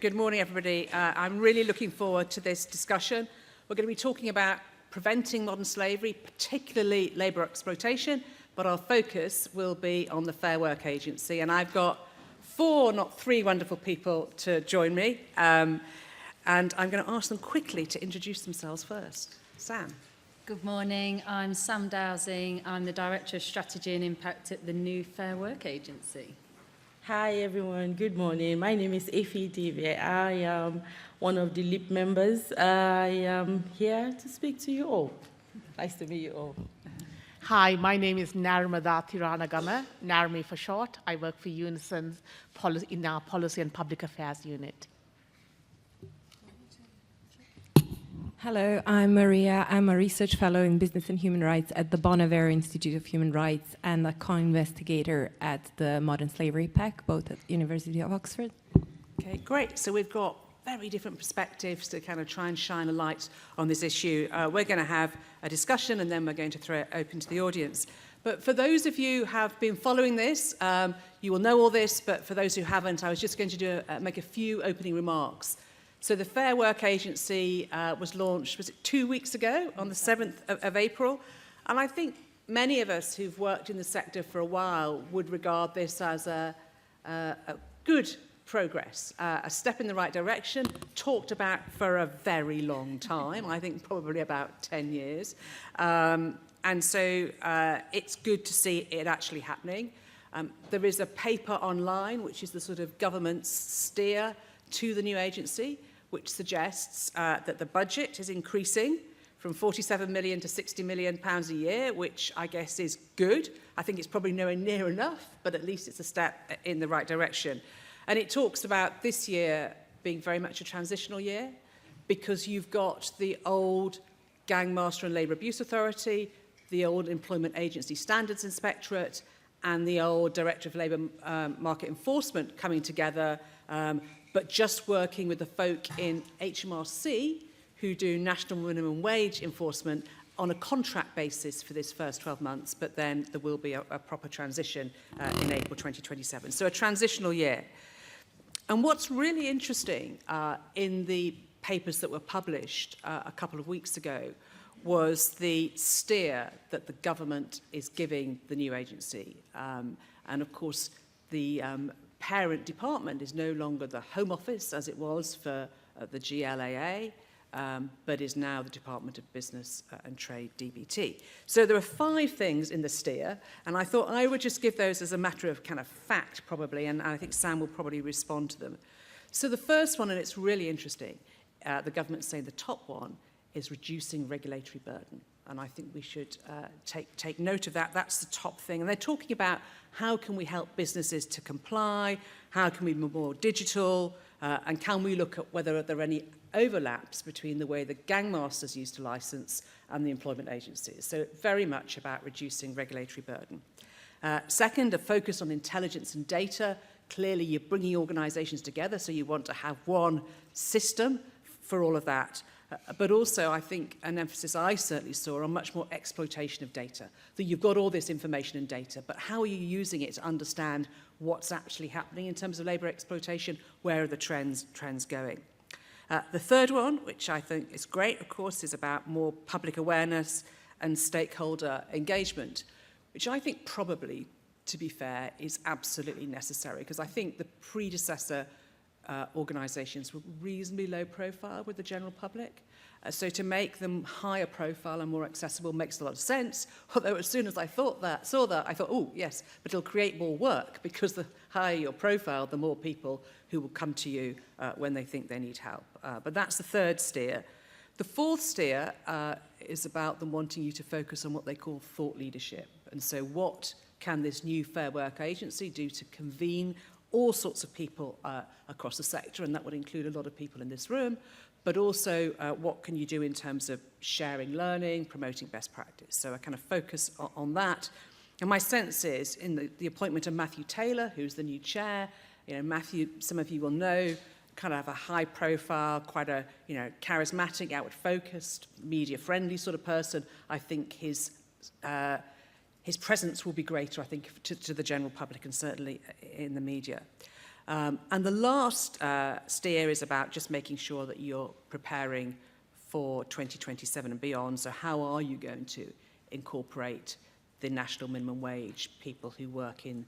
Good morning, everybody. I'm really looking forward to this discussion. We're going to be talking about preventing modern slavery, particularly labour exploitation, but our focus will be on the Fair Work Agency. And I've got 4, not 3 wonderful people to join me. And I'm going to ask them quickly to introduce themselves first. Sam. Good morning, I'm Sam Dowsing. I'm the Director of Strategy and Impact at the new Fair Work Agency. Hi everyone, good morning. My name is Efi Divye. I am one of the LEAP members. I am here to speak to you all. Nice to meet you all. Hi, my name is Narmada Thiranagama, Narmi for short. I work for Unison in our Policy and Public Affairs unit. Hello, I'm Maria. I'm a research fellow in business and human rights at the Bonavera Institute of Human Rights and a co-investigator at the Modern Slavery PAC, both at the University of Oxford. Okay, great. So we've got very different perspectives to kind of try and shine a light on this issue. We're going to have a discussion and then we're going to throw it open to the audience. But for those of you who have been following this, you will know all this, but for those who haven't, I was just going to make a few opening remarks. So the Fair Work Agency was launched, was it 2 weeks ago, on the 7th of April? And I think many of us who've worked in the sector for a while would regard this as a good progress, a step in the right direction, talked about for a very long time, I think probably about 10 years. And so it's good to see it actually happening. There is a paper online, which is the sort of government's steer to the new agency, which suggests that the budget is increasing from 47 million to 60 million pounds a year, which I guess is good. I think it's probably nowhere near enough, but at least it's a step in the right direction. And it talks about this year being very much a transitional year because you've got the old Gangmaster and Labour Abuse Authority, the old Employment Agency Standards Inspectorate, and the old Director of Labour Market Enforcement coming together, but just working with the folk in HMRC who do national minimum wage enforcement on a contract basis for this first 12 months, but then there will be a proper transition in April 2027. So a transitional year. And what's really interesting in the papers that were published a couple of weeks ago was the steer that the government is giving the new agency. And of course, the parent department is no longer the Home Office as it was for the GLAA, but is now the Department of Business and Trade, DBT. So there are 5 things in the steer, and I thought I would just give those as a matter of kind of fact, probably, and I think Sam will probably respond to them. So the first one, and it's really interesting, the government's saying the top one is reducing regulatory burden. And I think we should take note of that. That's the top thing. And they're talking about how can we help businesses to comply, how can we be more digital, and can we look at whether there are any overlaps between the way the gangmasters used to license and the employment agencies. So very much about reducing regulatory burden. Second, a focus on intelligence and data. Clearly, you're bringing organisations together, so you want to have one system for all of that. But also, I think, an emphasis I certainly saw on much more exploitation of data. That you've got all this information and data, but how are you using it to understand what's actually happening in terms of labour exploitation? Where are the trends going? The third one, which I think is great, of course, is about more public awareness and stakeholder engagement, which I think probably, to be fair, is absolutely necessary, because I think the predecessor organisations were reasonably low profile with the general public. So to make them higher profile and more accessible makes a lot of sense. Although as soon as I saw that, I thought, oh, yes, but it'll create more work, because the higher your profile, the more people who will come to you when they think they need help. But that's the third steer. The fourth steer is about them wanting you to focus on what they call thought leadership. And so what can this new Fair Work Agency do to convene all sorts of people across the sector, and that would include a lot of people in this room, but also what can you do in terms of sharing learning, promoting best practice. So I kind of focus on that. And my sense is, in the appointment of Matthew Taylor, who's the new chair, Matthew, some of you will know, kind of have a high profile, quite a charismatic, outward-focused, media-friendly sort of person. I think his presence will be greater, I think, to the general public and certainly in the media. And the last steer is about just making sure that you're preparing for 2027 and beyond. So how are you going to incorporate the national minimum wage, people who work in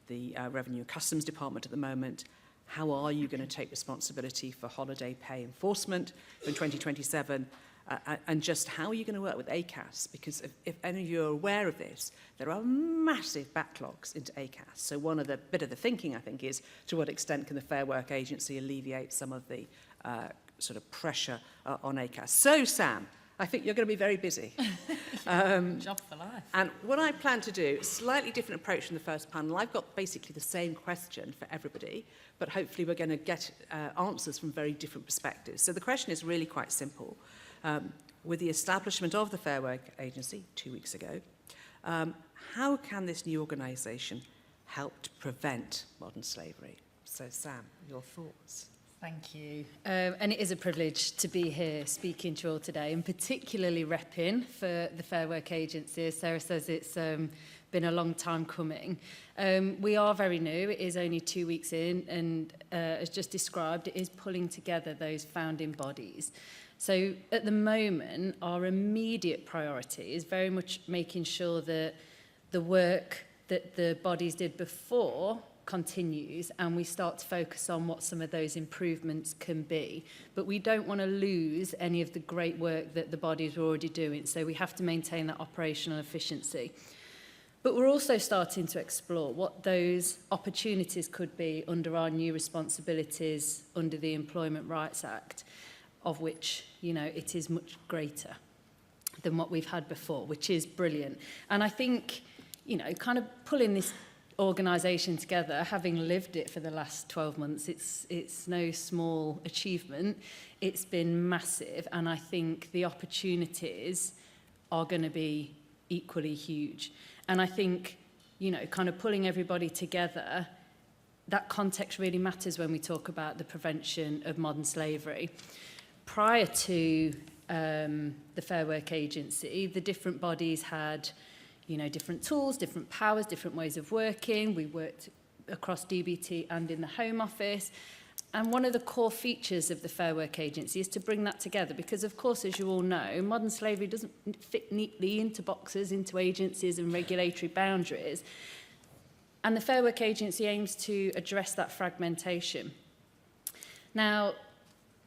the Revenue and Customs Department at the moment? How are you going to take responsibility for holiday pay enforcement in 2027? And just how are you going to work with ACAS? Because if any of you are aware of this, there are massive backlogs into ACAS. So one of the bit of the thinking, I think, is to what extent can the Fair Work Agency alleviate some of the sort of pressure on ACAS? So, Sam, I think you're going to be very busy. Job for life. And what I plan to do, slightly different approach from the first panel. I've got basically the same question for everybody, but hopefully we're going to get answers from very different perspectives. So the question is really quite simple. With the establishment of the Fair Work Agency 2 weeks ago, how can this new organisation help to prevent modern slavery? So, Sam, your thoughts? Thank you. And it is a privilege to be here speaking to you all today, and particularly repping for the Fair Work Agency. As Sarah says, it's been a long time coming. We are very new. It is only 2 weeks in, and as just described, it is pulling together those founding bodies. So at the moment, our immediate priority is very much making sure that the work that the bodies did before continues, and we start to focus on what some of those improvements can be. But we don't want to lose any of the great work that the bodies are already doing, so we have to maintain that operational efficiency. But we're also starting to explore what those opportunities could be under our new responsibilities under the Employment Rights Act, of which, you know, it is much greater than what we've had before, which is brilliant. And I think, you know, kind of pulling this organisation together, having lived it for the last 12 months, it's no small achievement. It's been massive, and I think the opportunities are going to be equally huge. And I think, you know, kind of pulling everybody together, that context really matters when we talk about the prevention of modern slavery. Prior to the Fair Work Agency, the different bodies had, you know, different tools, different powers, different ways of working. We worked across DBT and in the Home Office. And one of the core features of the Fair Work Agency is to bring that together because, of course, as you all know, modern slavery doesn't fit neatly into boxes, into agencies and regulatory boundaries. And the Fair Work Agency aims to address that fragmentation. Now,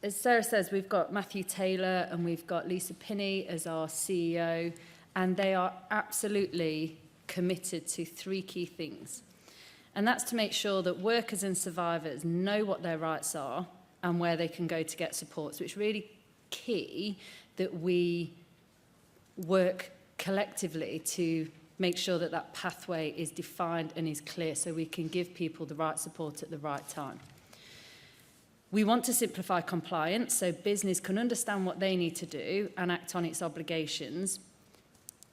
as Sarah says, we've got Matthew Taylor and we've got Lisa Pinney as our CEO, and they are absolutely committed to three key things. And that's to make sure that workers and survivors know what their rights are and where they can go to get support. So it's really key that we work collectively to make sure that that pathway is defined and is clear so we can give people the right support at the right time. We want to simplify compliance so business can understand what they need to do and act on its obligations.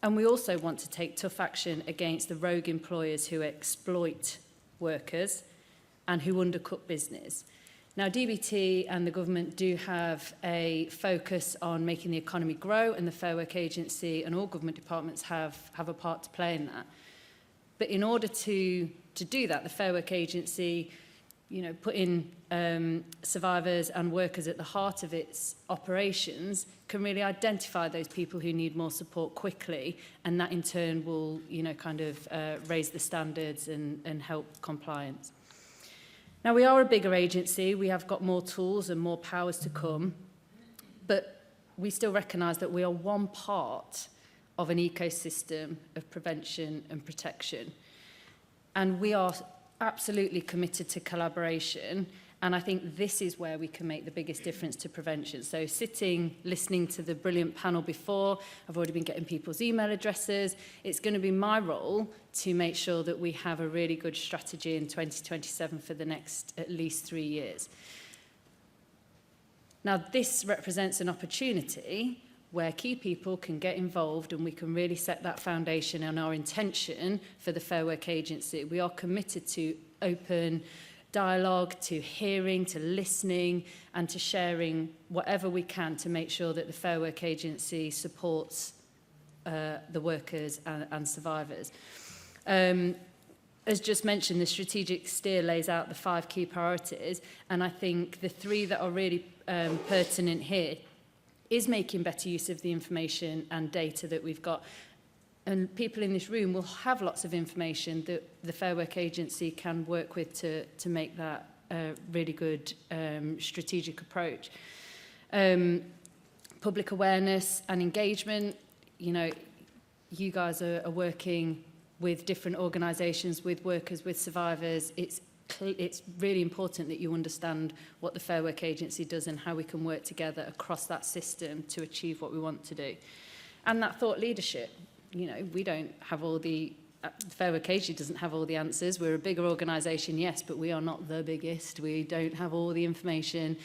And we also want to take tough action against the rogue employers who exploit workers and who undercut business. Now, DBT and the government do have a focus on making the economy grow, and the Fair Work Agency and all government departments have a part to play in that. But in order to do that, the Fair Work Agency, you know, putting survivors and workers at the heart of its operations can really identify those people who need more support quickly, and that in turn will, you know, kind of raise the standards and help compliance. Now, we are a bigger agency, we have got more tools and more powers to come, but we still recognise that we are one part of an ecosystem of prevention and protection. And we are absolutely committed to collaboration, and I think this is where we can make the biggest difference to prevention. So sitting, listening to the brilliant panel before, I've already been getting people's email addresses. It's going to be my role to make sure that we have a really good strategy in 2027 for the next at least 3 years. Now, this represents an opportunity where key people can get involved and we can really set that foundation and our intention for the Fair Work Agency. We are committed to open dialogue, to hearing, to listening, and to sharing whatever we can to make sure that the Fair Work Agency supports the workers and survivors. as just mentioned, the strategic steer lays out the 5 key priorities, and I think the 3 that are really pertinent here is making better use of the information and data that we've got. And people in this room will have lots of information that the Fair Work Agency can work with to make that a really good strategic approach. Public awareness and engagement, you know, you guys are working with different organisations, with workers, with survivors. It's really important that you understand what the Fair Work Agency does and how we can work together across that system to achieve what we want to do. And that thought leadership, you know, we don't have all the, the Fair Work Agency doesn't have all the answers. We're a bigger organisation, yes, but we are not the biggest. We don't have all the information.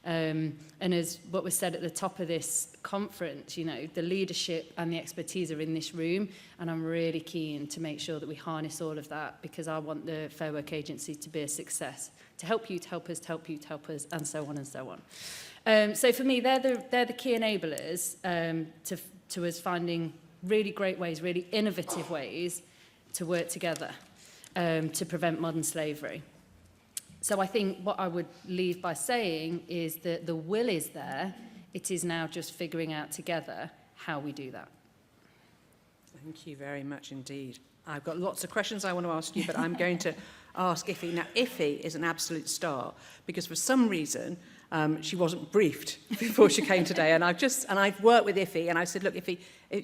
And as what was said at the top of this conference, you know, the leadership and the expertise are in this room, and I'm really keen to make sure that we harness all of that, because I want the Fair Work Agency to be a success, to help you, to help us, to help you, to help us, and so on and so on. So for me, they're the key enablers to us finding really great ways, really innovative ways to work together to prevent modern slavery. So I think what I would leave by saying is that the will is there. It is now just figuring out together how we do that. Thank you very much indeed. I've got lots of questions I want to ask you, but I'm going to ask Ife. Now, Ife is an absolute star because for some reason she wasn't briefed before she came today, and I've worked with Ife, and I said, look, Ife,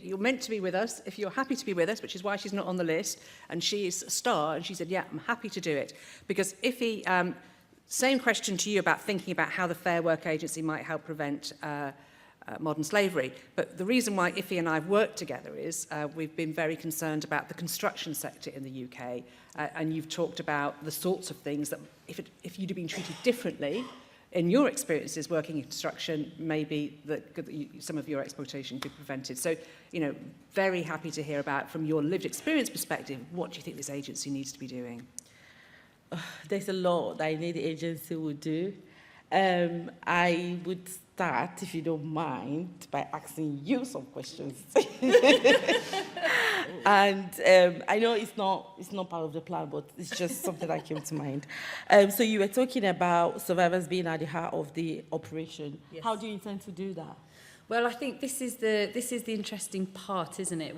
you're meant to be with us. If you're happy to be with us, which is why she's not on the list, and she is a star, and she said, yeah, I'm happy to do it, because Ife, same question to you about thinking about how the Fair Work Agency might help prevent modern slavery. But the reason why Ife and I have worked together is we've been very concerned about the construction sector in the UK, and you've talked about the sorts of things that if you'd have been treated differently in your experiences working in construction, maybe some of your exploitation could be prevented. So, you know, very happy to hear about, from your lived experience perspective, what do you think this agency needs to be doing? There's a lot that I need the agency would do. I would start, if you don't mind, by asking you some questions. And I know it's not part of the plan, but it's just something that came to mind. So you were talking about survivors being at the heart of the operation. Yes. How do you intend to do that? Well, I think this is the interesting part, isn't it?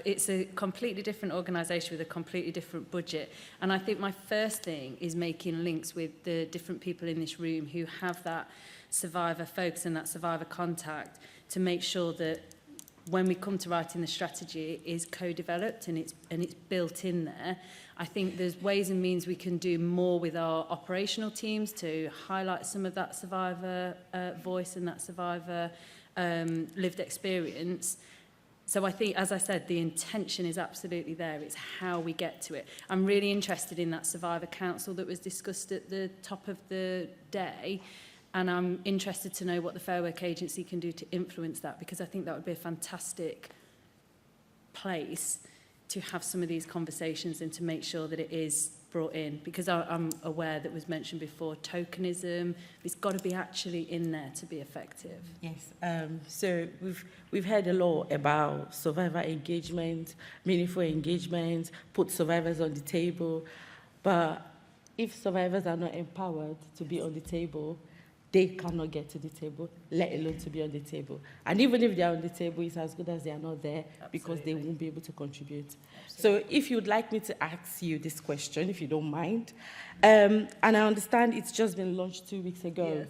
It's a completely different organisation with a completely different budget, and I think my first thing is making links with the different people in this room who have that survivor focus and that survivor contact, to make sure that when we come to writing the strategy, it is co-developed and it's built in there. I think there's ways and means we can do more with our operational teams to highlight some of that survivor voice and that survivor lived experience. So I think, as I said, the intention is absolutely there. It's how we get to it. I'm really interested in that Survivor Council that was discussed at the top of the day, and I'm interested to know what the Fair Work Agency can do to influence that, because I think that would be a fantastic place to have some of these conversations and to make sure that it is brought in, because I'm aware that was mentioned before, tokenism, it's got to be actually in there to be effective. Yes, so we've heard a lot about survivor engagement, meaningful engagement, put survivors on the table, but if survivors are not empowered to be on the table, they cannot get to the table, let alone to be on the table. And even if they are on the table, it's as good as they are not there. Absolutely. Because they won't be able to contribute. Absolutely. So if you'd like me to ask you this question, if you don't mind, and I understand it's just been launched 2 weeks ago, yes.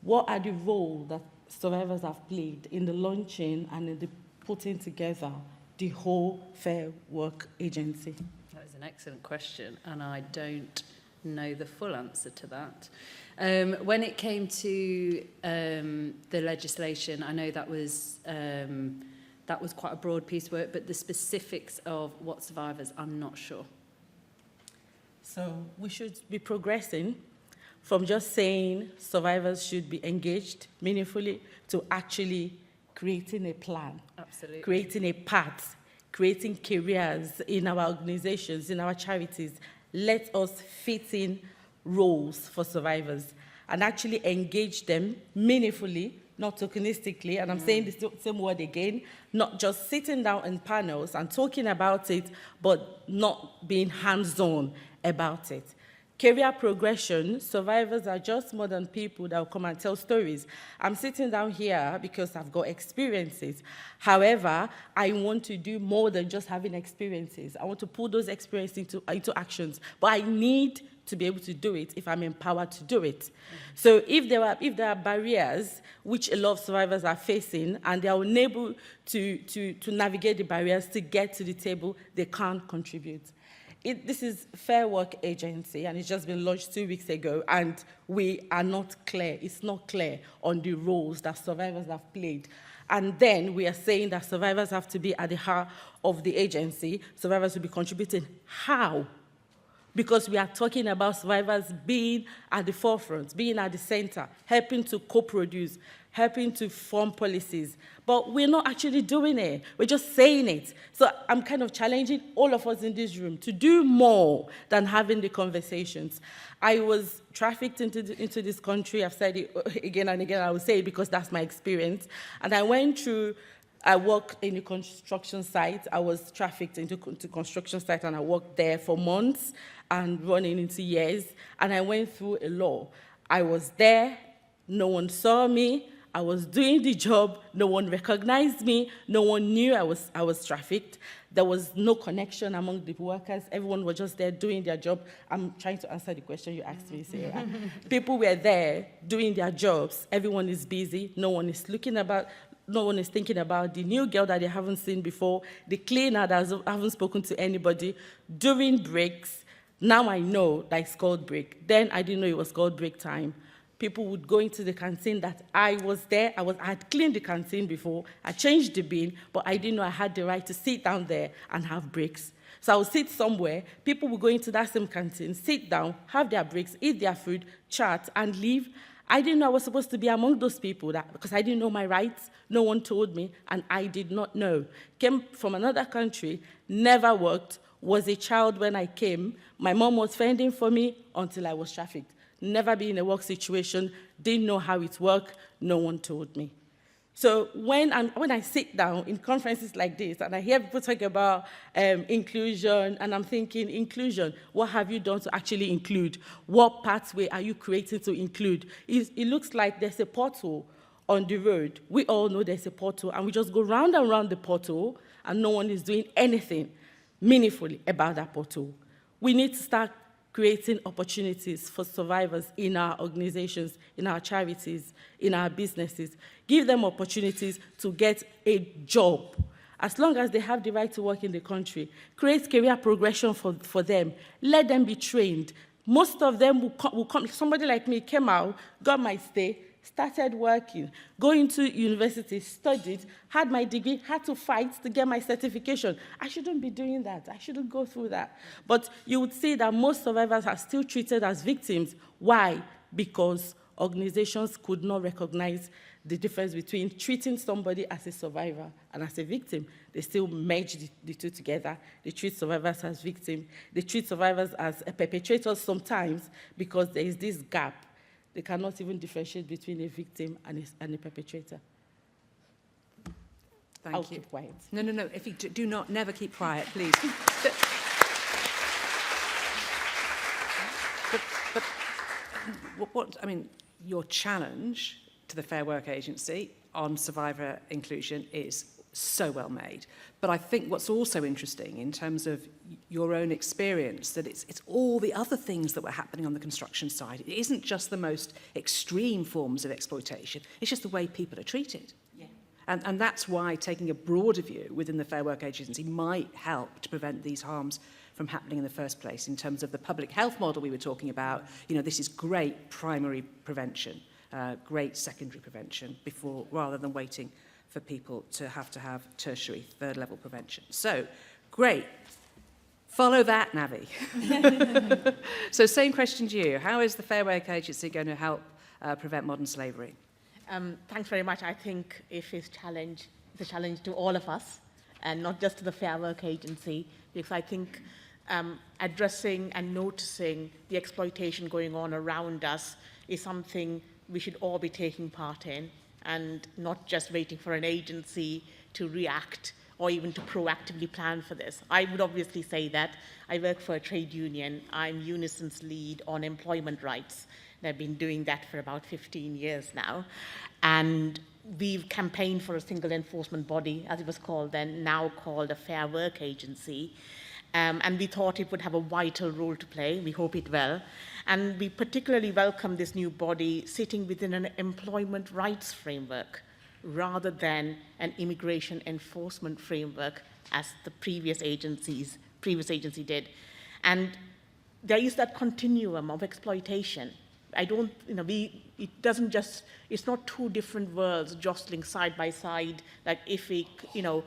What are the roles that survivors have played in the launching and in the putting together the whole Fair Work Agency? That is an excellent question, and I don't know the full answer to that. When it came to the legislation, I know that was quite a broad piece of work, but the specifics of what survivors, I'm not sure. So we should be progressing from just saying survivors should be engaged meaningfully to actually creating a plan. Absolutely. Creating a path, creating careers in our organizations, in our charities. Let us fit in roles for survivors and actually engage them meaningfully not tokenistically, and I'm saying the same word again, not just sitting down in panels and talking about it, but not being hands-on about it. Career progression, survivors are just more than people that will come and tell stories. I'm sitting down here because I've got experiences. However, I want to do more than just having experiences. I want to put those experiences into actions, but I need to be able to do it if I'm empowered to do it. So if there are barriers which a lot of survivors are facing and they are unable to navigate the barriers to get to the table, they can't contribute. This is Fair Work Agency, and it's just been launched 2 weeks ago, and we are not clear. It's not clear on the roles that survivors have played. And then we are saying that survivors have to be at the heart of the agency. Survivors will be contributing. How? Because we are talking about survivors being at the forefront, being at the center, helping to co-produce, helping to form policies. But we're not actually doing it. We're just saying it. So I'm kind of challenging all of us in this room to do more than having the conversations. I was trafficked into this country. I've said it again and again. I will say it because that's my experience. And I worked in a construction site. I was trafficked into construction site, and I worked there for months and running into years. And I went through a lot. I was there. No one saw me. I was doing the job. No one recognized me. No one knew I was trafficked. There was no connection among the workers. Everyone was just there doing their job. I'm trying to answer the question you asked me, Sarah. People were there doing their jobs. Everyone is busy. No one is thinking about the new girl that they haven't seen before, the cleaner that haven't spoken to anybody, during breaks. Now I know that it's called break. Then I didn't know it was called break time. People would go into the canteen that I was there. I had cleaned the canteen before. I changed the bin, but I didn't know I had the right to sit down there and have breaks. So I would sit somewhere. People would go into that same canteen, sit down, have their breaks, eat their food, chat, and leave. I didn't know I was supposed to be among those people because I didn't know my rights. No one told me, and I did not know. Came from another country, never worked, was a child when I came. My mom was fending for me until I was trafficked. Never been in a work situation, didn't know how it worked, no one told me. So when I sit down in conferences like this and I hear people talk about inclusion, and I'm thinking, inclusion, what have you done to actually include? What pathway are you creating to include? It looks like there's a pothole on the road. We all know there's a pothole, and we just go round and round the pothole, and no one is doing anything meaningfully about that pothole. We need to start creating opportunities for survivors in our organizations, in our charities, in our businesses. Give them opportunities to get a job. As long as they have the right to work in the country, create career progression for them. Let them be trained. Most of them will come. Somebody like me came out, got my stay, started working, going to university, studied, had my degree, had to fight to get my certification. I shouldn't be doing that. I shouldn't go through that. But you would see that most survivors are still treated as victims. Why? Because organizations could not recognize the difference between treating somebody as a survivor and as a victim. They still merge the two together. They treat survivors as victims. They treat survivors as perpetrators sometimes because there is this gap. They cannot even differentiate between a victim and a perpetrator. Thank I'll you. keep quiet. No. If you do not, never keep quiet, please. but your challenge to the Fair Work Agency on survivor inclusion is so well made. But I think what's also interesting in terms of your own experience, that it's all the other things that were happening on the construction side. It isn't just the most extreme forms of exploitation, it's just the way people are treated. Yeah. And that's why taking a broader view within the Fair Work Agency might help to prevent these harms from happening in the first place. In terms of the public health model we were talking about, this is great primary prevention, great secondary prevention before, rather than waiting for people to have tertiary, third-level prevention. So, great. Follow that, Navi. So, same question to you. How is the Fair Work Agency going to help prevent modern slavery? Thanks very much. I think it's a challenge to all of us, and not just to the Fair Work Agency, because I think addressing and noticing the exploitation going on around us is something we should all be taking part in. and not just waiting for an agency to react or even to proactively plan for this. I would obviously say that I work for a trade union. I'm Unison's lead on employment rights. And I've been doing that for about 15 years now. And we've campaigned for a single enforcement body, as it was called then, now called a Fair Work Agency. And we thought it would have a vital role to play. We hope it will. And we particularly welcome this new body sitting within an employment rights framework rather than an immigration enforcement framework as the previous agency did. And there is that continuum of exploitation. It's not two different worlds jostling side by side, like IFIC,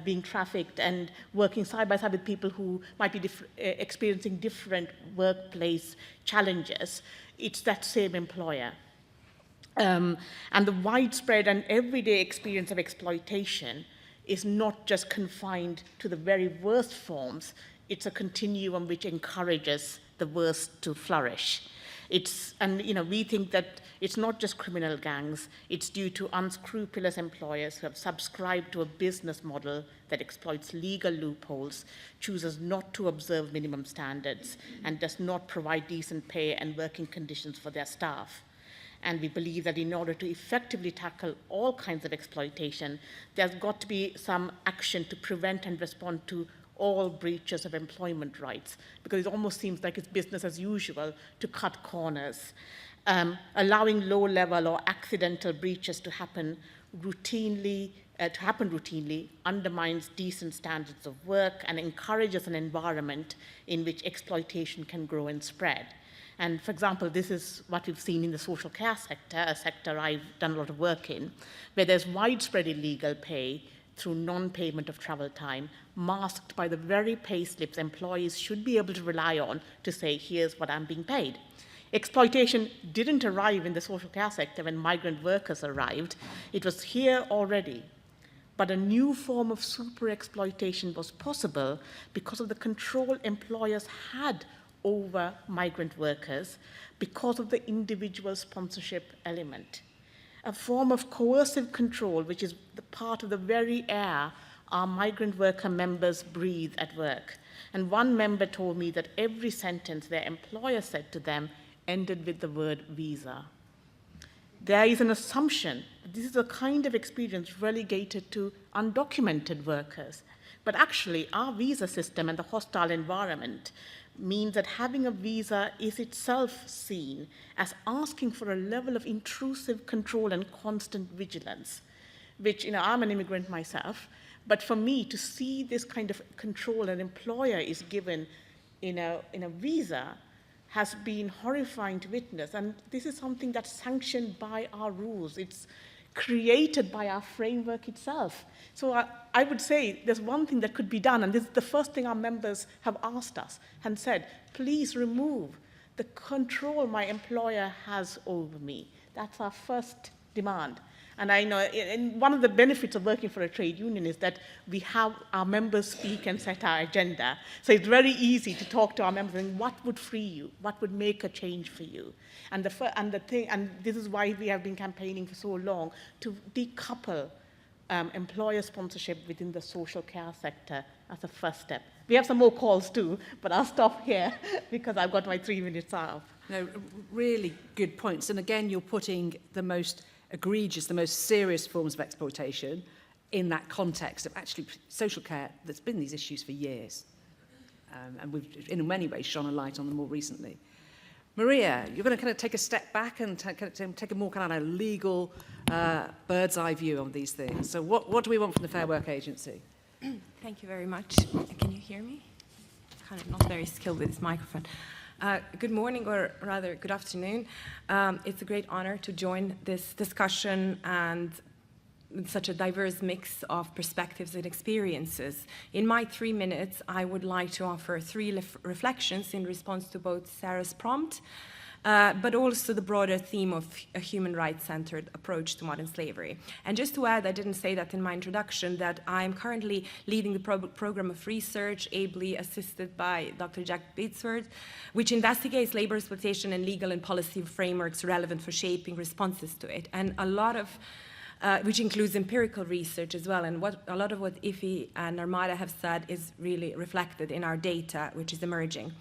being trafficked and working side by side with people who might be experiencing different workplace challenges. It's that same employer. And the widespread and everyday experience of exploitation is not just confined to the very worst forms. It's a continuum which encourages the worst to flourish. We think that it's not just criminal gangs, it's due to unscrupulous employers who have subscribed to a business model that exploits legal loopholes, chooses not to observe minimum standards, and does not provide decent pay and working conditions for their staff. And we believe that in order to effectively tackle all kinds of exploitation, there's got to be some action to prevent and respond to all breaches of employment rights, because it almost seems like it's business as usual to cut corners. Allowing low-level or accidental breaches to happen routinely undermines decent standards of work and encourages an environment in which exploitation can grow and spread. And for example, this is what we've seen in the social care sector, a sector I've done a lot of work in, where there's widespread illegal pay through non-payment of travel time, masked by the very pay slips employees should be able to rely on to say, here's what I'm being paid. Exploitation didn't arrive in the social care sector when migrant workers arrived. It was here already. But a new form of super exploitation was possible because of the control employers had over migrant workers because of the individual sponsorship element. A form of coercive control, which is the part of the very air our migrant worker members breathe at work. And one member told me that every sentence their employer said to them ended with the word visa. There is an assumption that this is a kind of experience relegated to undocumented workers. But actually, our visa system and the hostile environment means that having a visa is itself seen as asking for a level of intrusive control and constant vigilance, which, I'm an immigrant myself, but for me to see this kind of control an employer is given in a visa has been horrifying to witness. And this is something that's sanctioned by our rules. It's created by our framework itself. So I would say there's one thing that could be done, and this is the first thing our members have asked us and said, please remove the control my employer has over me. That's our first demand. And I know, and one of the benefits of working for a trade union is that we have our members speak and set our agenda. So it's very easy to talk to our members and what would free you, what would make a change for you. And this is why we have been campaigning for so long to decouple employer sponsorship within the social care sector as a first step. We have some more calls too, but I'll stop here because I've got my 3 minutes up. No, really good points. And again, you're putting the most egregious, the most serious forms of exploitation in that context of actually social care that's been these issues for years. And we've, in many ways, shone a light on them more recently. Maria, you're going to kind of take a step back and take a more kind of legal bird's eye view on these things. So what do we want from the Fair Work Agency? Thank you very much. Can you hear me? Kind of not very skilled with this microphone. Good morning, or rather good afternoon. It's a great honor to join this discussion and such a diverse mix of perspectives and experiences. In my 3 minutes, I would like to offer 3 reflections in response to both Sarah's prompt, but also the broader theme of a human rights-centered approach to modern slavery. And just to add, I didn't say that in my introduction, that I'm currently leading the program of research, ably assisted by Dr. Jack Beatsworth, which investigates labor exploitation and legal and policy frameworks relevant for shaping responses to it. And a lot of which includes empirical research as well. And a lot of what Ifi and Narmada have said is really reflected in our data, which is emerging.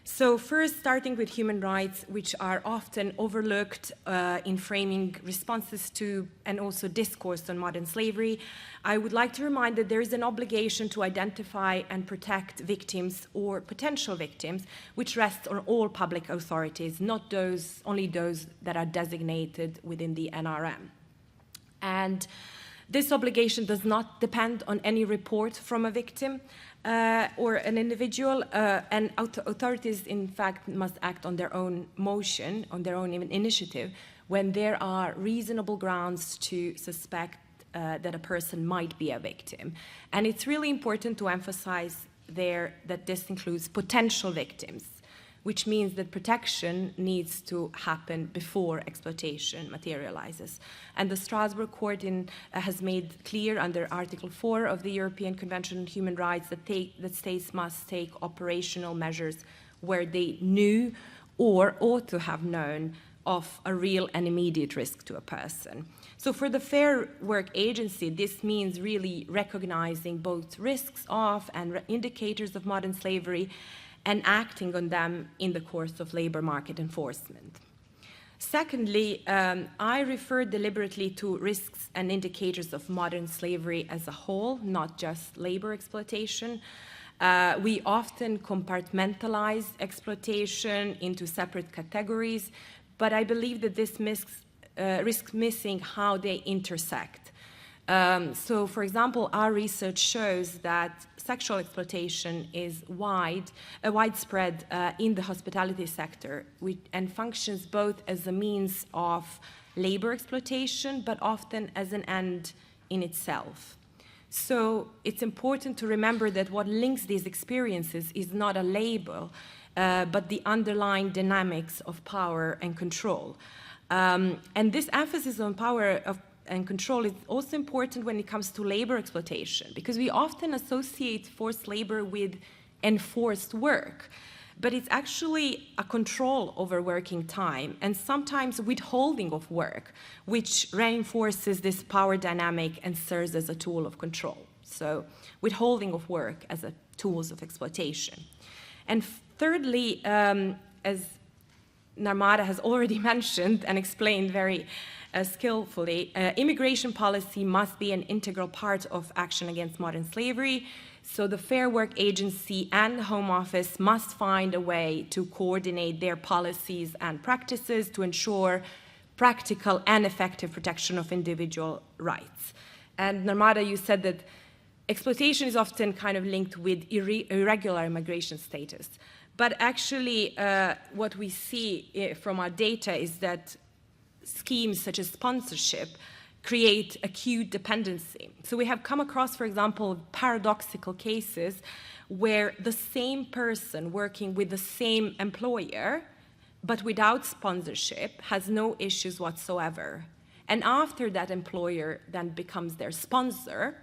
So first, starting with human rights, which are often overlooked in framing responses to and also discourse on modern slavery, I would like to remind that there is an obligation to identify and protect victims or potential victims, which rests on all public authorities, not only those that are designated within the NRM. And this obligation does not depend on any report from a victim or an individual, and authorities, in fact, must act on their own motion, on their own initiative, when there are reasonable grounds to suspect that a person might be a victim. And it's really important to emphasize there that this includes potential victims, which means that protection needs to happen before exploitation materializes. And the Strasbourg Court has made clear under Article 4 of the European Convention on Human Rights that states must take operational measures where they knew or ought to have known of a real and immediate risk to a person. So for the Fair Work Agency, this means really recognizing both risks of and indicators of modern slavery and acting on them in the course of labor market enforcement. Secondly, I refer deliberately to risks and indicators of modern slavery as a whole, not just labor exploitation. We often compartmentalize exploitation into separate categories, but I believe that this risks missing how they intersect. So, for example, our research shows that sexual exploitation is widespread in the hospitality sector and functions both as a means of labor exploitation, but often as an end in itself. So it's important to remember that what links these experiences is not a label, but the underlying dynamics of power and control. And this emphasis on power and control is also important when it comes to labor exploitation, because we often associate forced labor with enforced work, but it's actually a control over working time and sometimes withholding of work, which reinforces this power dynamic and serves as a tool of control. So withholding of work as a tools of exploitation. And thirdly, as Narmada has already mentioned and explained very skillfully, immigration policy must be an integral part of action against modern slavery. So the Fair Work Agency and the Home Office must find a way to coordinate their policies and practices to ensure practical and effective protection of individual rights. And Narmada, you said that exploitation is often kind of linked with irregular immigration status. But actually, what we see from our data is that schemes such as sponsorship create acute dependency. So we have come across, for example, paradoxical cases where the same person working with the same employer, but without sponsorship, has no issues whatsoever. And after that employer then becomes their sponsor,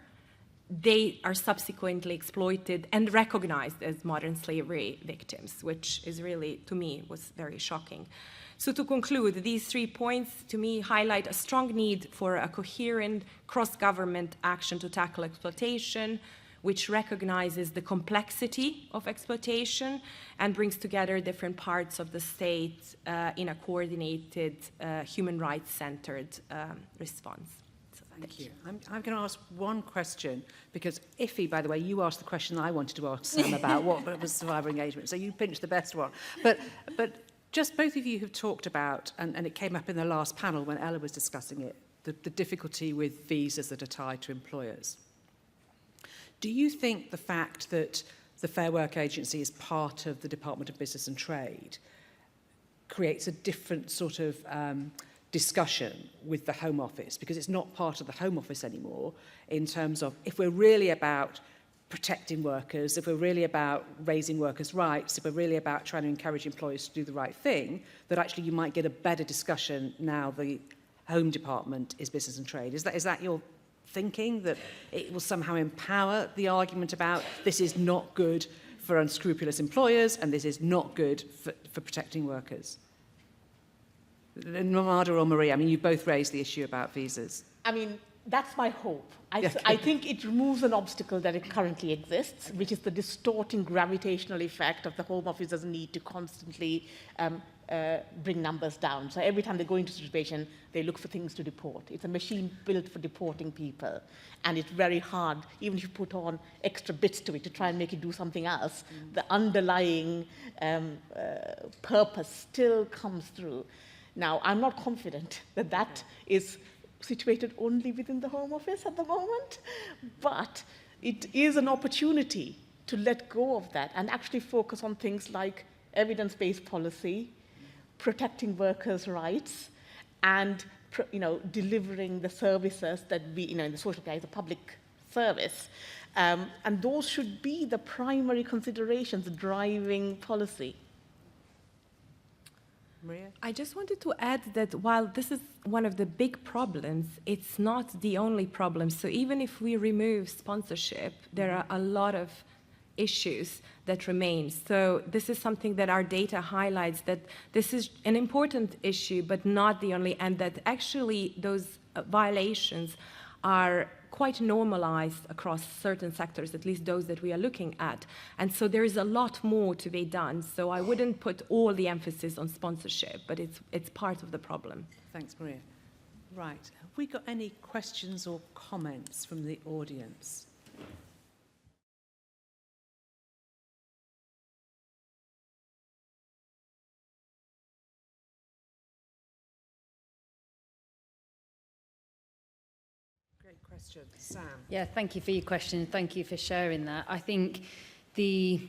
they are subsequently exploited and recognized as modern slavery victims, which is really, to me, was very shocking. So to conclude, these 3 points, to me, highlight a strong need for a coherent cross-government action to tackle exploitation, which recognizes the complexity of exploitation and brings together different parts of the state in a coordinated, human rights-centered response. Thank you. I'm going to ask one question, because Ifi, by the way, you asked the question I wanted to ask Sam about what was survivor engagement, so you pinched the best one. But just both of you have talked about, and it came up in the last panel when Ella was discussing it, the difficulty with visas that are tied to employers. Do you think the fact that the Fair Work Agency is part of the Department of Business and Trade creates a different sort of discussion with the Home Office, because it's not part of the Home Office anymore, in terms of if we're really about protecting workers, if we're really about raising workers' rights, if we're really about trying to encourage employers to do the right thing, that actually you might get a better discussion now the Home Department is Business and Trade. Is that your thinking, that it will somehow empower the argument about this is not good for unscrupulous employers and this is not good for protecting workers? Narmada or Maria, I mean, you both raised the issue about visas. I mean, that's my hope. Yeah. I think it removes an obstacle that it currently exists, which is the distorting gravitational effect of the Home Office's need to constantly bring numbers down. So every time they go into a situation, they look for things to deport. It's a machine built for deporting people. And it's very hard, even if you put on extra bits to it to try and make it do something else, the underlying purpose still comes through. Now, I'm not confident that that is situated only within the Home Office at the moment, but it is an opportunity to let go of that and actually focus on things like evidence-based policy, protecting workers' rights, and delivering the services that we, in the social care is a public service. And those should be the primary considerations driving policy. Maria? I just wanted to add that while this is one of the big problems, it's not the only problem. So even if we remove sponsorship, there are a lot of issues that remain. So this is something that our data highlights, that this is an important issue, but not the only, and that actually those violations are quite normalized across certain sectors, at least those that we are looking at. And so there is a lot more to be done. So I wouldn't put all the emphasis on sponsorship, but it's part of the problem. Thanks, Maria. Right. Have we got any questions or comments from the audience? Great question. Sam? Yeah, thank you for your question. Thank you for sharing that. I think the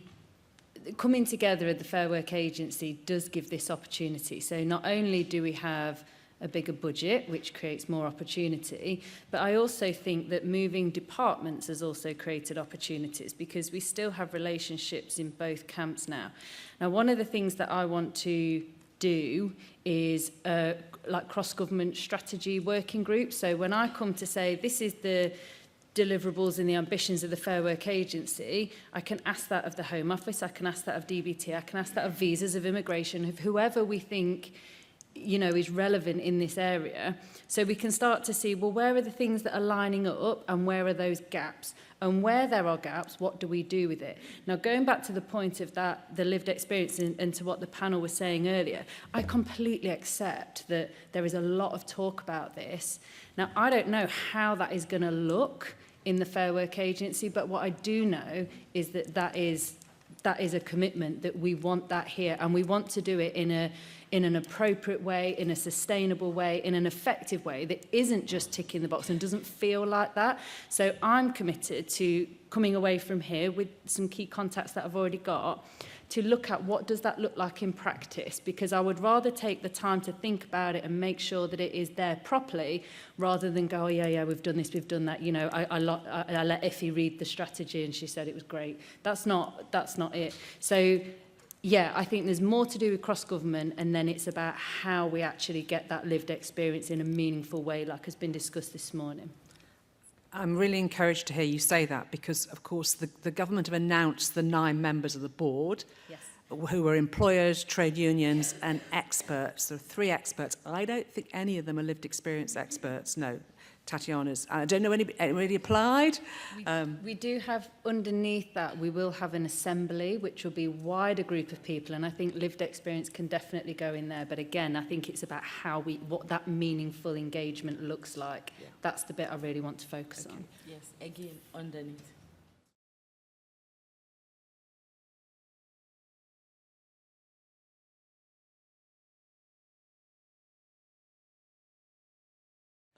coming together of the Fair Work Agency does give this opportunity. So not only do we have a bigger budget, which creates more opportunity, but I also think that moving departments has also created opportunities, because we still have relationships in both camps now. Now, one of the things that I want to do is like cross-government strategy working groups. So when I come to say this is the deliverables and the ambitions of the Fair Work Agency, I can ask that of the Home Office, I can ask that of DBT, I can ask that of visas, of immigration, of whoever we think is relevant in this area. So we can start to see, well, where are the things that are lining up and where are those gaps? And where there are gaps, what do we do with it? Now, going back to the point of that, the lived experience and to what the panel was saying earlier, I completely accept that there is a lot of talk about this. Now, I don't know how that is going to look in the Fair Work Agency, but what I do know is that that is a commitment, that we want that here, and we want to do it in an appropriate way, in a sustainable way, in an effective way that isn't just ticking the box and doesn't feel like that. So I'm committed to coming away from here with some key contacts that I've already got to look at what does that look like in practice, because I would rather take the time to think about it and make sure that it is there properly, rather than go, oh, yeah, we've done this, we've done that. I let Effie read the strategy and she said it was great. That's not it. So yeah, I think there's more to do with cross-government, and then it's about how we actually get that lived experience in a meaningful way, like has been discussed this morning. I'm really encouraged to hear you say that, because, of course, the government have announced the 9 members of the board, Yes. who are employers, trade unions and experts. There are 3 experts. I don't think any of them are lived experience experts, no. Tatiana's. I don't know anybody applied. We do have, underneath that, we will have an assembly, which will be a wider group of people, and I think lived experience can definitely go in there. But again, I think it's about what that meaningful engagement looks like. Yeah. That's the bit I really want to focus on. Yes, again, underneath.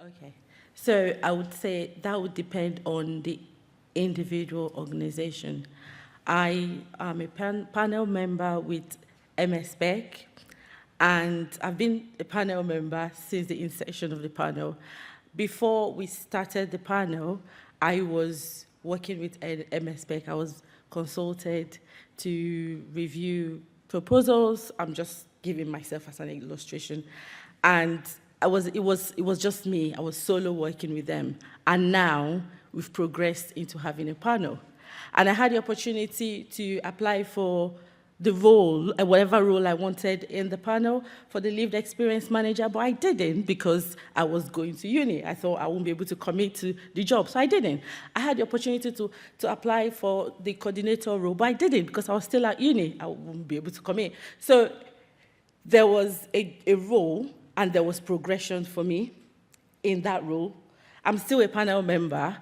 Okay. So I would say that would depend on the individual organization. I am a panel member with MSPEC, and I've been a panel member since the inception of the panel. Before we started the panel, I was working with MSPEC. I was consulted to review proposals. I'm just giving myself as an illustration. And it was just me. I was solo working with them. And now we've progressed into having a panel. And I had the opportunity to apply for the role, whatever role I wanted in the panel for the lived experience manager, but I didn't because I was going to uni. I thought I wouldn't be able to commit to the job, so I didn't. I had the opportunity to apply for the coordinator role, but I didn't because I was still at uni. I wouldn't be able to commit. So there was a role and there was progression for me in that role. I'm still a panel member.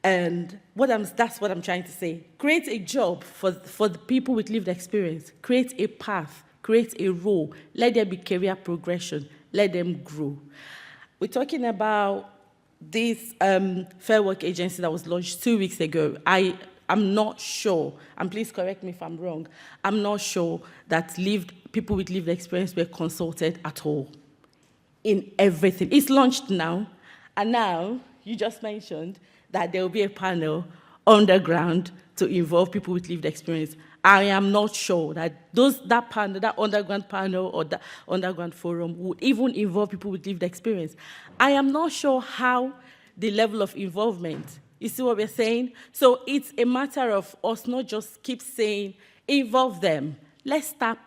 And that's what I'm trying to say. Create a job for the people with lived experience. Create a path. Create a role. Let there be career progression. Let them grow. We're talking about this Fair Work Agency that was launched 2 weeks ago. I'm not sure, and please correct me if I'm wrong, I'm not sure that people with lived experience were consulted at all in everything. It's launched now, and now you just mentioned that there will be a panel underground to involve people with lived experience. I am not sure that that panel, that underground panel or that underground forum would even involve people with lived experience. I am not sure how the level of involvement, you see what we're saying? So it's a matter of us not just keep saying, involve them. Let's start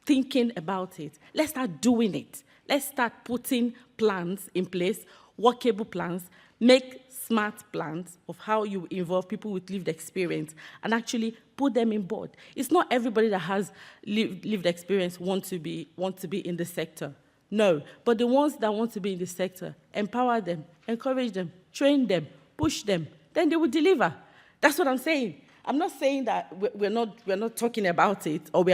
thinking about it. Let's start doing it. Let's start putting plans in place, workable plans, make smart plans of how you involve people with lived experience and actually put them in board. It's not everybody that has lived experience want to be in the sector. No, but the ones that want to be in the sector, empower them, encourage them, train them, push them, then they will deliver. That's what I'm saying. I'm not saying that we're not talking about it or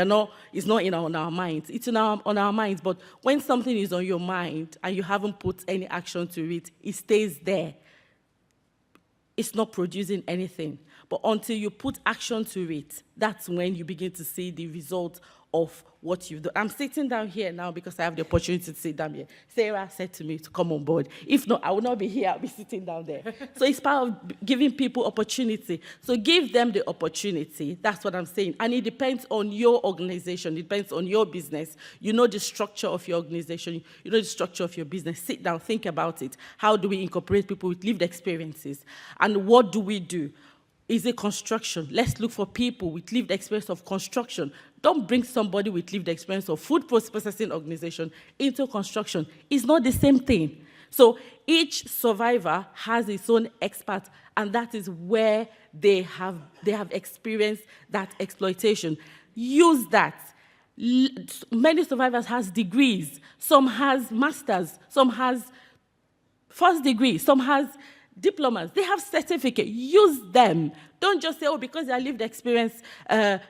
it's not on our minds. It's on our minds, but when something is on your mind and you haven't put any action to it, it stays there. It's not producing anything. But until you put action to it, that's when you begin to see the result of what you've done. I'm sitting down here now because I have the opportunity to sit down here. Sarah said to me to come on board. If not, I would not be here. I'll be sitting down there. So it's part of giving people opportunity. So give them the opportunity. That's what I'm saying. And it depends on your organization. It depends on your business. You know the structure of your organization. You know the structure of your business. Sit down, think about it. How do we incorporate people with lived experiences? And what do we do? Is it construction? Let's look for people with lived experience of construction. Don't bring somebody with lived experience of food processing organization into construction. It's not the same thing. So each survivor has its own expert, and that is where they have experienced that exploitation. Use that. Many survivors has degrees. Some has masters. Some has first degree. Some has diplomas. They have certificates. Use them. Don't just say, oh, because they are lived experience,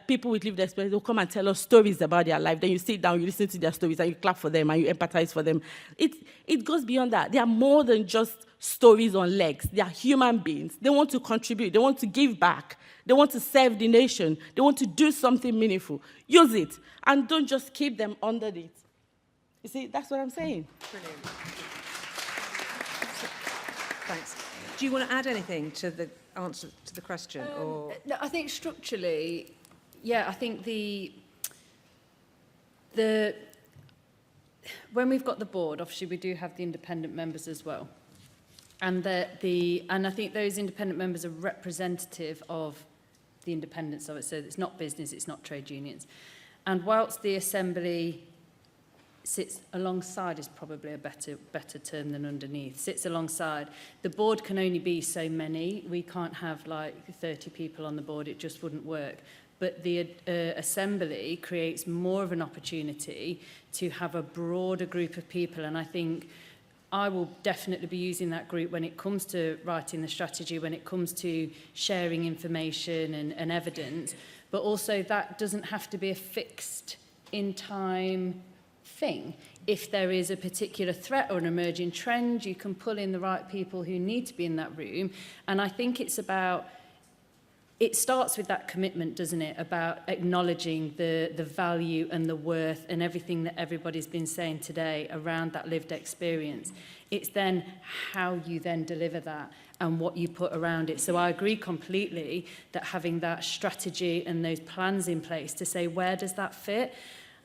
people with lived experience, they'll come and tell us stories about their life. Then you sit down, you listen to their stories, and you clap for them, and you empathize for them. It goes beyond that. They are more than just stories on legs. They are human beings. They want to contribute. They want to give back. They want to serve the nation. They want to do something meaningful. Use it. And don't just keep them under it. You see, that's what I'm saying. Brilliant. Thanks. Do you want to add anything to the answer to the question? Or No, I think structurally, yeah, I think when we've got the board, obviously we do have the independent members as well. And and I think those independent members are representative of the independence of it. So it's not business, it's not trade unions. And whilst the assembly sits alongside is probably a better term than underneath, sits alongside, the board can only be so many. We can't have like 30 people on the board, it just wouldn't work. But the assembly creates more of an opportunity to have a broader group of people, and I think I will definitely be using that group when it comes to writing the strategy, when it comes to sharing information and evidence, but also that doesn't have to be a fixed in time thing. If there is a particular threat or an emerging trend, you can pull in the right people who need to be in that room. And I think it starts with that commitment, doesn't it, about acknowledging the value and the worth and everything that everybody's been saying today around that lived experience. It's then how you then deliver that and what you put around it. So I agree completely that having that strategy and those plans in place to say, where does that fit?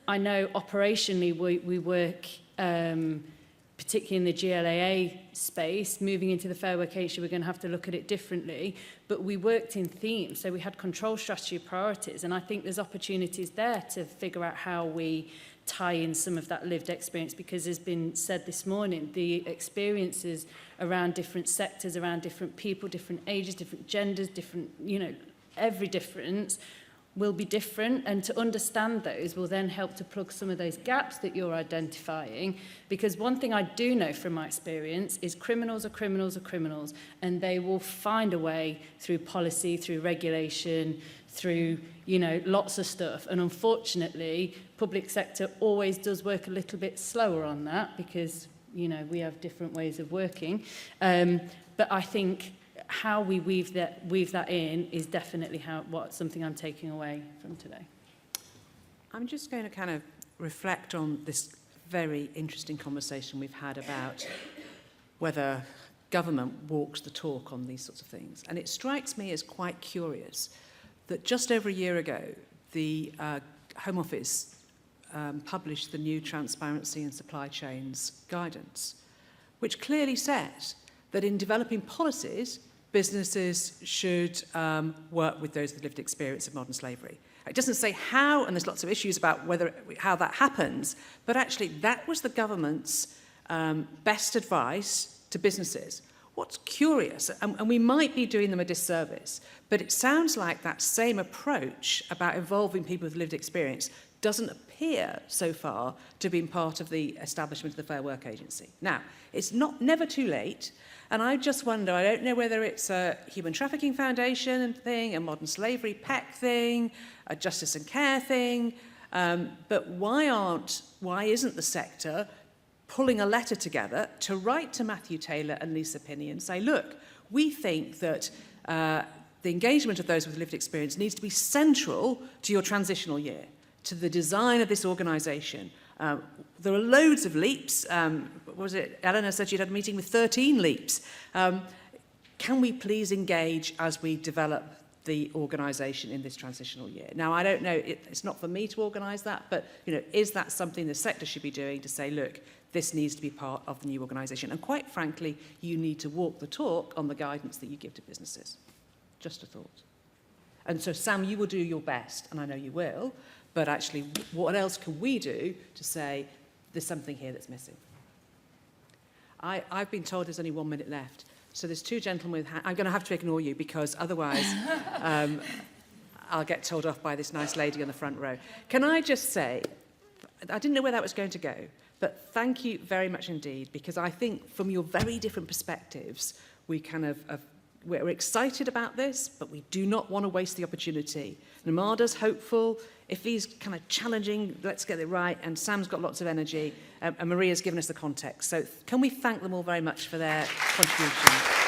I know operationally we work particularly in the GLAA space, moving into the Fair Work Agency, we're going to have to look at it differently. But we worked in themes, so we had control strategy priorities, and I think there's opportunities there to figure out how we tie in some of that lived experience, because as been said this morning, the experiences around different sectors, around different people, different ages, different genders, different, you know, every difference will be different, and to understand those will then help to plug some of those gaps that you're identifying. Because one thing I do know from my experience is criminals are criminals are criminals, and they will find a way through policy, through regulation, through, you know, lots of stuff. And unfortunately, public sector always does work a little bit slower on that, because, you know, we have different ways of working. But I think how we weave that in is definitely something I'm taking away from today. I'm just going to kind of reflect on this very interesting conversation we've had about whether government walks the talk on these sorts of things. And it strikes me as quite curious that just over a year ago, the Home Office published the new Transparency and Supply Chains Guidance, which clearly says that in developing policies, businesses should work with those with lived experience of modern slavery. It doesn't say how, and there's lots of issues about how that happens, but actually that was the government's best advice to businesses. What's curious, and we might be doing them a disservice, but it sounds like that same approach about involving people with lived experience doesn't appear so far to have been part of the establishment of the Fair Work Agency. Now, it's never too late, and I just wonder, I don't know whether it's a Human Trafficking Foundation thing, a Modern Slavery PEC thing, a Justice and Care thing, but why isn't the sector pulling a letter together to write to Matthew Taylor and Lisa Pinney and say, look, we think that the engagement of those with lived experience needs to be central to your transitional year, to the design of this organisation. There are loads of leaps. What was it? Eleanor said she'd had a meeting with 13 leaps. Can we please engage as we develop the organisation in this transitional year? Now, I don't know, it's not for me to organise that, but you know, is that something the sector should be doing to say, look, this needs to be part of the new organisation? And quite frankly, you need to walk the talk on the guidance that you give to businesses. Just a thought. And so, Sam, you will do your best, and I know you will, but actually, what else can we do to say there's something here that's missing? I've been told there's only 1 minute left. So there's two gentlemen with I'm going to have to ignore you, because otherwise I'll get told off by this nice lady on the front row. Can I just say, I didn't know where that was going to go, but thank you very much indeed, because I think from your very different perspectives, we're excited about this, but we do not want to waste the opportunity. Namada's hopeful. Ife's kind of challenging, let's get it right, and Sam's got lots of energy, and Maria's given us the context. So can we thank them all very much for their contribution?